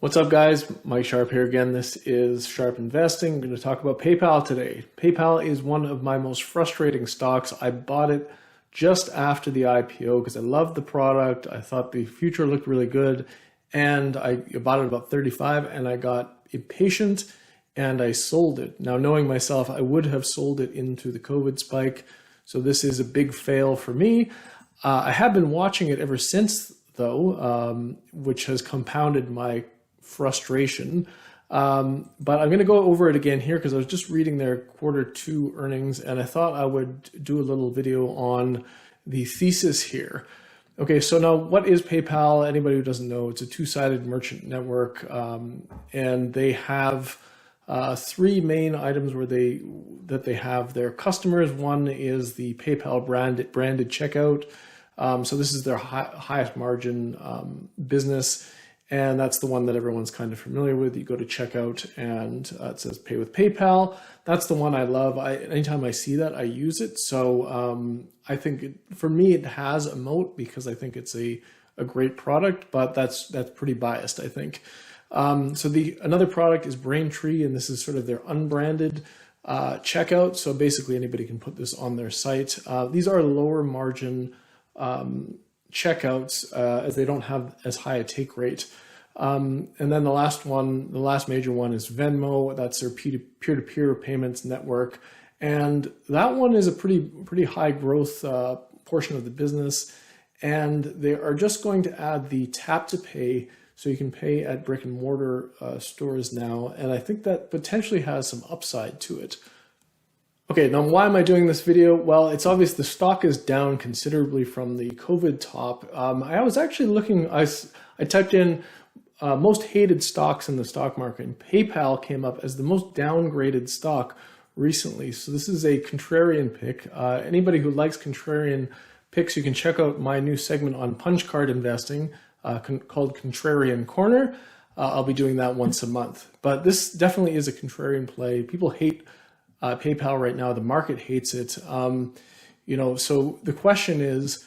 What's up, guys? Mike Sharp here again. This is Sharp Investing. I'm going to talk about PayPal today. PayPal is one of my most frustrating stocks. I bought it just after the IPO because I loved the product. I thought the future looked really good, and I bought it about 35, and I got impatient and I sold it. Now, knowing myself, I would have sold it into the COVID spike. So this is a big fail for me. I have been watching it ever since, though, which has compounded my frustration. But I'm going to go over it again here because I was just reading their Q2 earnings, and I thought I would do a little video on the thesis here. Okay, so now what is PayPal? Anybody who doesn't know, it's a two-sided merchant network, and they have three main items that they have their customers. One is the PayPal branded checkout. So this is their highest margin business. And that's the one that everyone's kind of familiar with. You go to checkout and it says pay with PayPal. That's the one I love. Anytime I see that, I use it. So I think for me, it has a moat because I think it's a great product, but that's pretty biased, I think. So another product is Braintree, and this is sort of their unbranded checkout. So basically anybody can put this on their site. These are lower margin checkouts as they don't have as high a take rate. And then the last major one is Venmo. That's their peer-to-peer payments network. And that one is a pretty high growth portion of the business. And they are just going to add the tap to pay, so you can pay at brick and mortar stores now. And I think that potentially has some upside to it. Okay, now why am I doing this video? Well, it's obvious the stock is down considerably from the COVID top. I was actually looking, I typed in most hated stocks in the stock market, and PayPal came up as the most downgraded stock recently. So this is a contrarian pick. Anybody who likes contrarian picks, you can check out my new segment on punch card investing called Contrarian Corner. I'll be doing that once a month. But this definitely is a contrarian play. People hate PayPal right now. The market hates it. So the question is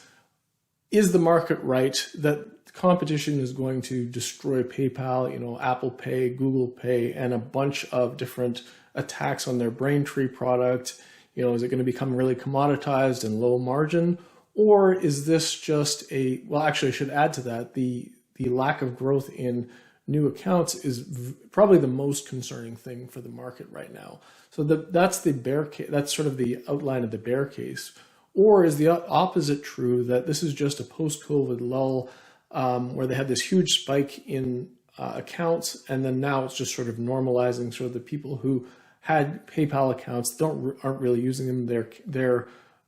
the market right that competition is going to destroy PayPal, Apple Pay, Google Pay, and a bunch of different attacks on their Braintree product? Is it going to become really commoditized and low margin? Or is this just actually I should add to that, the lack of growth in new accounts is probably the most concerning thing for the market right now. So that's the bear case. That's sort of the outline of the bear case. Or is the opposite true, that this is just a post-COVID lull where they had this huge spike in accounts, and then now it's just sort of normalizing. Sort of the people who had PayPal accounts aren't really using them.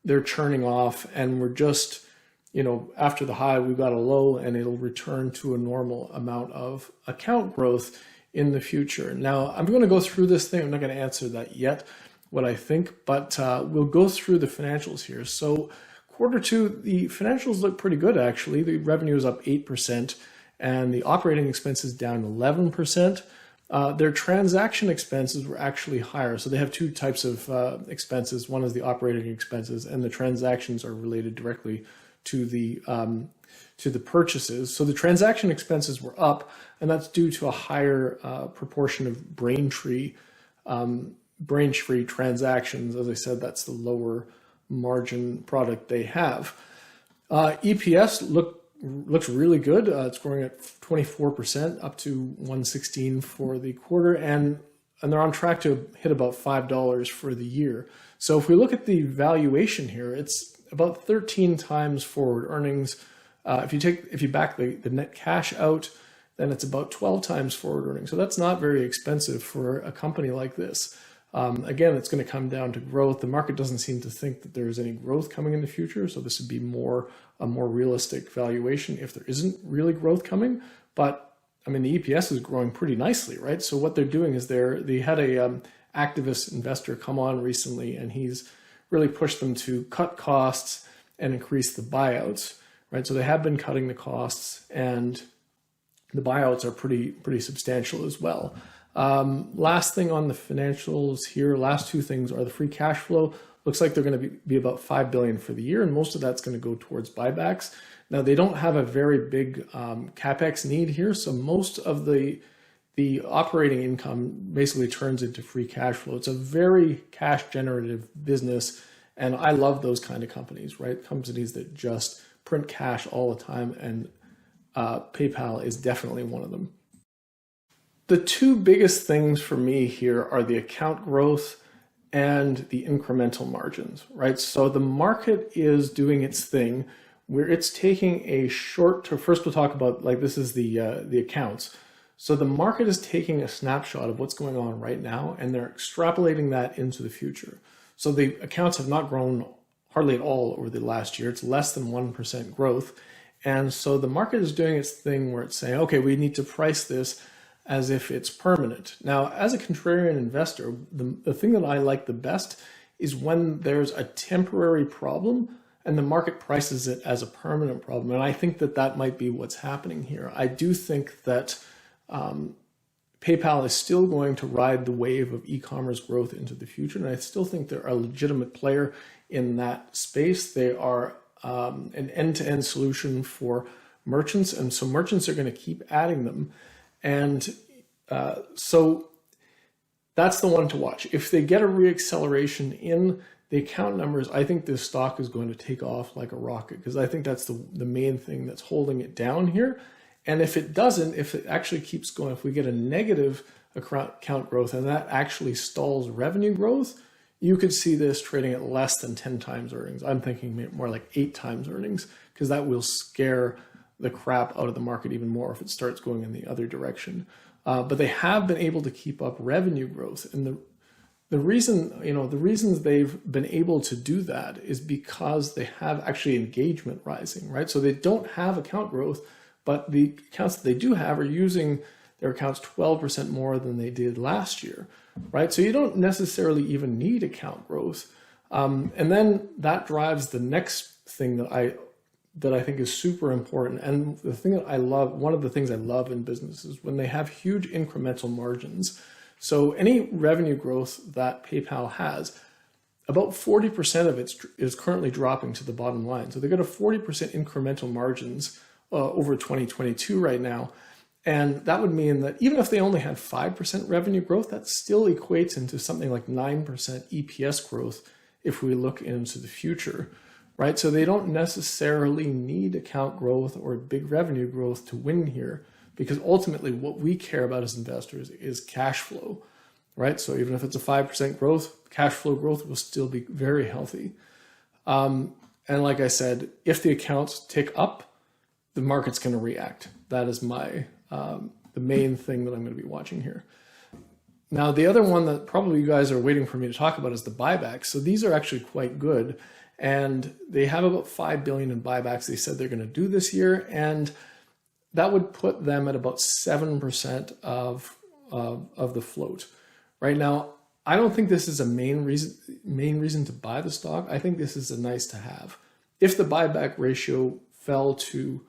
They're churning off, and we're just, after the high, we've got a low, and it'll return to a normal amount of account growth in the future. Now, I'm going to go through this thing. I'm not going to answer that yet, what I think, but we'll go through the financials here. So Q2, the financials look pretty good, actually. The revenue is up 8%, and the operating expenses down 11%. Their transaction expenses were actually higher. So they have two types of expenses. One is the operating expenses, and the transactions are related directly to the purchases. So the transaction expenses were up, and that's due to a higher proportion of Braintree transactions. As I said, that's the lower margin product they have. EPS looks really good. It's growing at 24%, up to 116 for the quarter, and they're on track to hit about $5 for the year. So if we look at the valuation here, it's about 13 times forward earnings. If you back the net cash out, then it's about 12 times forward earnings. So that's not very expensive for a company like this. Again, it's going to come down to growth. The market doesn't seem to think that there's any growth coming in the future, so this would be a more realistic valuation if there isn't really growth coming. But I mean, the EPS is growing pretty nicely, right? So what they're doing is they had a activist investor come on recently, and he's really pushed them to cut costs and increase the buyouts, right? So they have been cutting the costs, and the buyouts are pretty substantial as well. Last thing on the financials here, last two things are the free cash flow. Looks like they're going to be about $5 billion for the year, and most of that's going to go towards buybacks. Now, they don't have a very big CapEx need here, so most of the the operating income basically turns into free cash flow. It's a very cash generative business. And I love those kind of companies, right? Companies that just print cash all the time. And PayPal is definitely one of them. The two biggest things for me here are the account growth and the incremental margins, right? So the market is doing its thing where it's taking a short term. First, we'll talk about, like, this is the accounts. So the market is taking a snapshot of what's going on right now, and they're extrapolating that into the future. So the accounts have not grown hardly at all over the last year. It's less than 1% growth. And so the market is doing its thing where it's saying, okay, we need to price this as if it's permanent. Now, as a contrarian investor, the thing that I like the best is when there's a temporary problem and the market prices it as a permanent problem. And I think that that might be what's happening here. I do think that PayPal is still going to ride the wave of e-commerce growth into the future. And I still think they're a legitimate player in that space. They are an end-to-end solution for merchants. And so merchants are going to keep adding them. And so that's the one to watch. If they get a reacceleration in the account numbers, I think this stock is going to take off like a rocket, because I think that's the main thing that's holding it down here. And if it doesn't, if it actually keeps going, if we get a negative account growth and that actually stalls revenue growth, you could see this trading at less than 10 times earnings. I'm thinking more like 8 times earnings, because that will scare the crap out of the market even more if it starts going in the other direction. But they have been able to keep up revenue growth. And the reasons they've been able to do that is because they have actually engagement rising, right? So they don't have account growth, but the accounts that they do have are using their accounts 12% more than they did last year, right? So you don't necessarily even need account growth. And then that drives the next thing that I think is super important. And the thing that I love, one of the things I love in business is when they have huge incremental margins. So any revenue growth that PayPal has, about 40% of it is currently dropping to the bottom line. So they've got a 40% incremental margins over 2022 right now. And that would mean that even if they only had 5% revenue growth, that still equates into something like 9% EPS growth if we look into the future, right? So they don't necessarily need account growth or big revenue growth to win here, because ultimately what we care about as investors is cash flow, right? So even if it's a 5% growth, cash flow growth will still be very healthy. And like I said, if the accounts tick up, the market's going to react. That is the main thing that I'm going to be watching here. Now, the other one that probably you guys are waiting for me to talk about is the buybacks. So these are actually quite good. And they have about $5 billion in buybacks they said they're going to do this year. And that would put them at about 7% of the float. Right now, I don't think this is a main reason to buy the stock. I think this is a nice to have. If the buyback ratio fell to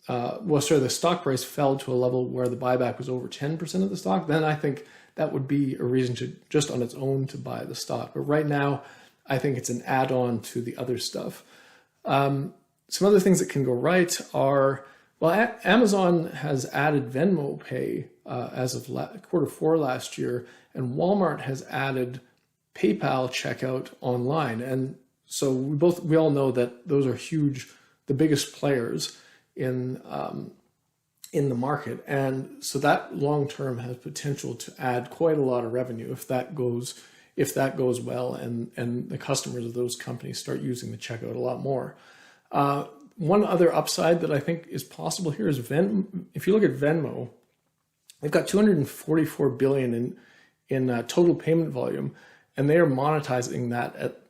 the stock price fell to a level where the buyback was over 10% of the stock, then I think that would be a reason to just on its own to buy the stock. But right now, I think it's an add-on to the other stuff. Some other things that can go right are, well, Amazon has added Venmo Pay as of Q4 last year, and Walmart has added PayPal checkout online. And so we all know that those are huge, the biggest players in the market. And so that long-term has potential to add quite a lot of revenue if that goes well and the customers of those companies start using the checkout a lot more. One other upside that I think is possible here is if you look at Venmo, they've got $244 billion in total payment volume, and they are monetizing that at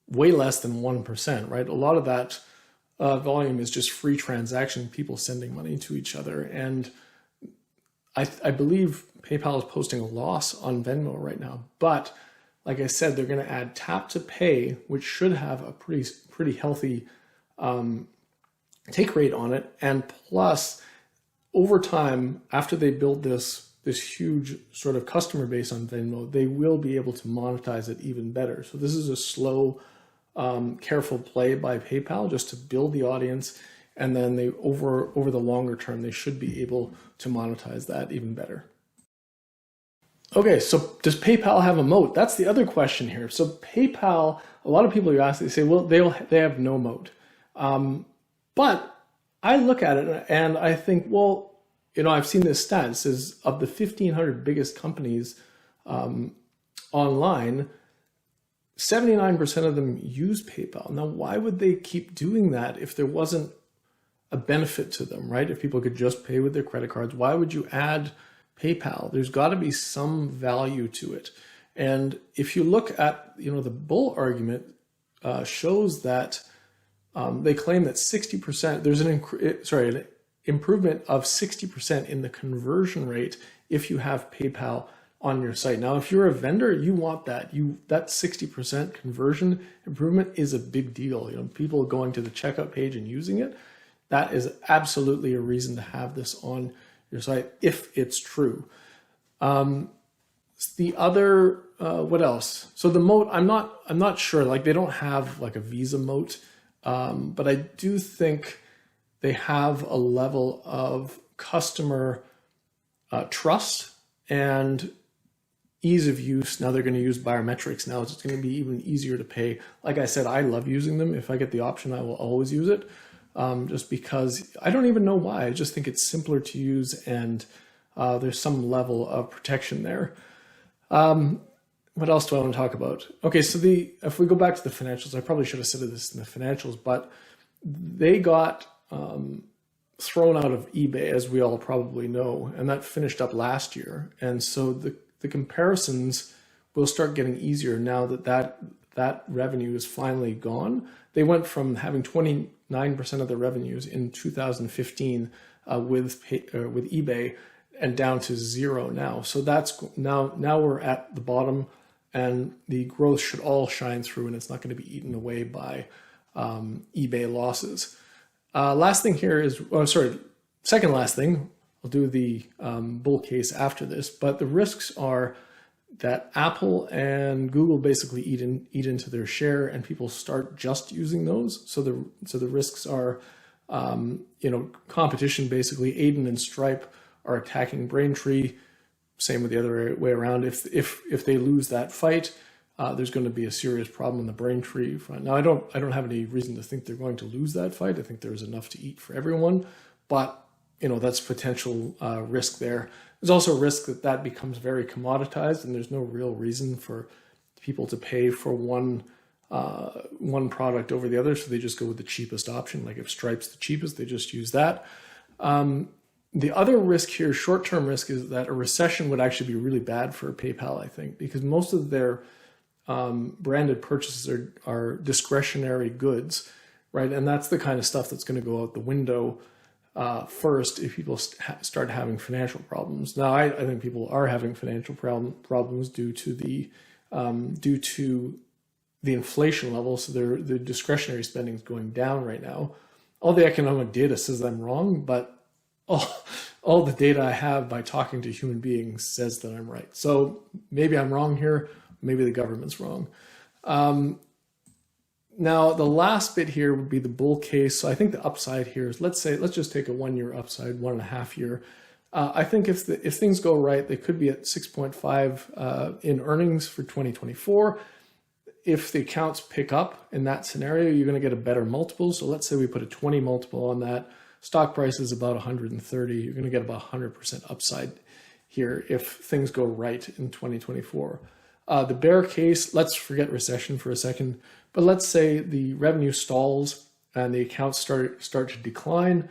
way less than 1%, right? A lot of that volume is just free transaction, people sending money to each other. And I believe PayPal is posting a loss on Venmo right now. But like I said, they're going to add tap to pay, which should have a pretty healthy take rate on it. And plus, over time, after they build this huge sort of customer base on Venmo, they will be able to monetize it even better. So this is a slow, careful play by PayPal just to build the audience and then they over the longer term, they should be able to monetize that even better. Okay, so does PayPal have a moat? That's the other question here. So PayPal, a lot of people you ask, they say, well, they have no moat. But I look at it and I think, well, I've seen this stat. It says of the 1,500 biggest companies online, 79% of them use PayPal. Now, why would they keep doing that if there wasn't a benefit to them, right? If people could just pay with their credit cards, why would you add PayPal? There's got to be some value to it. And if you look at, the bull argument shows that they claim that 60%, there's an improvement of 60% in the conversion rate if you have PayPal on your site. Now, if you're a vendor, you want that. That 60% conversion improvement is a big deal. People going to the checkout page and using it, that is absolutely a reason to have this on your site if it's true. The other, what else? So the moat, I'm not sure. Like, they don't have like a Visa moat, but I do think they have a level of customer trust and ease of use. Now they're going to use biometrics. Now it's going to be even easier to pay. Like I said, I love using them. If I get the option, I will always use it, just because I don't even know why. I just think it's simpler to use, and there's some level of protection there. What else do I want to talk about? Okay, so if we go back to the financials, I probably should have said this in the financials, but they got thrown out of eBay, as we all probably know, and that finished up last year. And so the comparisons will start getting easier now that revenue is finally gone. They went from having 29% of the revenues in 2015 with eBay and down to 0 now. So that's now we're at the bottom, and the growth should all shine through, and it's not going to be eaten away by eBay losses. Last thing here is, second last thing. I'll do the bull case after this, but the risks are that Apple and Google basically eat into their share, and people start just using those. So the risks are, competition. Basically, Aiden and Stripe are attacking Braintree. Same with the other way around. If they lose that fight, there's going to be a serious problem in the Braintree front. Now, I don't have any reason to think they're going to lose that fight. I think there's enough to eat for everyone, but that's potential risk there. There's also a risk that becomes very commoditized, and there's no real reason for people to pay for one product over the other, so they just go with the cheapest option. Like if Stripe's the cheapest, they just use that. The other risk here, short-term risk, is that a recession would actually be really bad for PayPal, I think, because most of their branded purchases are discretionary goods, right? And that's the kind of stuff that's going to go out the window first if people start having financial problems. Now, I think people are having financial problems due to the inflation level, so the discretionary spending is going down right now. All the economic data says I'm wrong, but all the data I have by talking to human beings says that I'm right. So maybe I'm wrong here. Maybe the government's wrong. Now, the last bit here would be the bull case. So I think the upside here is, let's just take a 1 year upside, 1.5 year. I think if things go right, they could be at 6.5 in earnings for 2024. If the accounts pick up in that scenario, you're going to get a better multiple. So let's say we put a 20 multiple on that. Stock price is about 130. You're going to get about 100% upside here if things go right in 2024. The bear case, let's forget recession for a second, but let's say the revenue stalls and the accounts start to decline.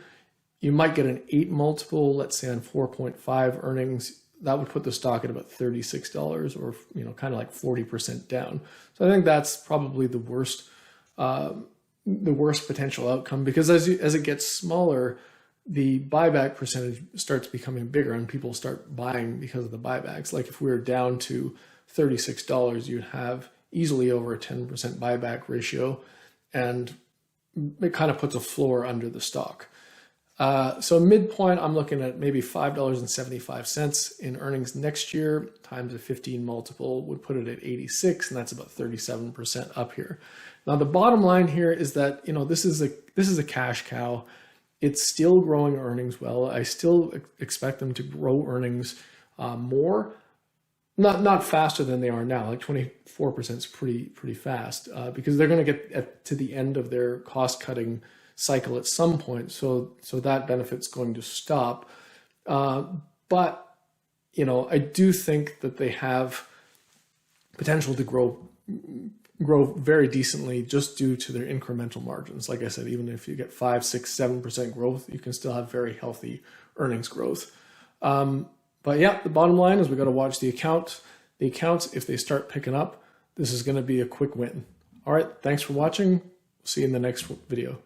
You might get an 8 multiple, let's say on 4.5 earnings. That would put the stock at about $36, or kind of like 40% down. So I think that's probably the worst potential outcome, because as it gets smaller, the buyback percentage starts becoming bigger and people start buying because of the buybacks. Like if we were down to $36, you'd have easily over a 10% buyback ratio, and it kind of puts a floor under the stock. So midpoint, I'm looking at maybe $5.75 in earnings next year times a 15 multiple would put it at 86, and that's about 37% up here. Now the bottom line here is that this is a cash cow, it's still growing earnings well. I still expect them to grow earnings more, not faster than they are now. Like 24% is pretty fast because they're going to get to the end of their cost cutting cycle at some point. So that benefit's going to stop. But I do think that they have potential to grow very decently just due to their incremental margins. Like I said, even if you get 5, 6, 7% growth, you can still have very healthy earnings growth. But yeah, the bottom line is we got to watch the accounts. If they start picking up, this is going to be a quick win. All right, thanks for watching. See you in the next video.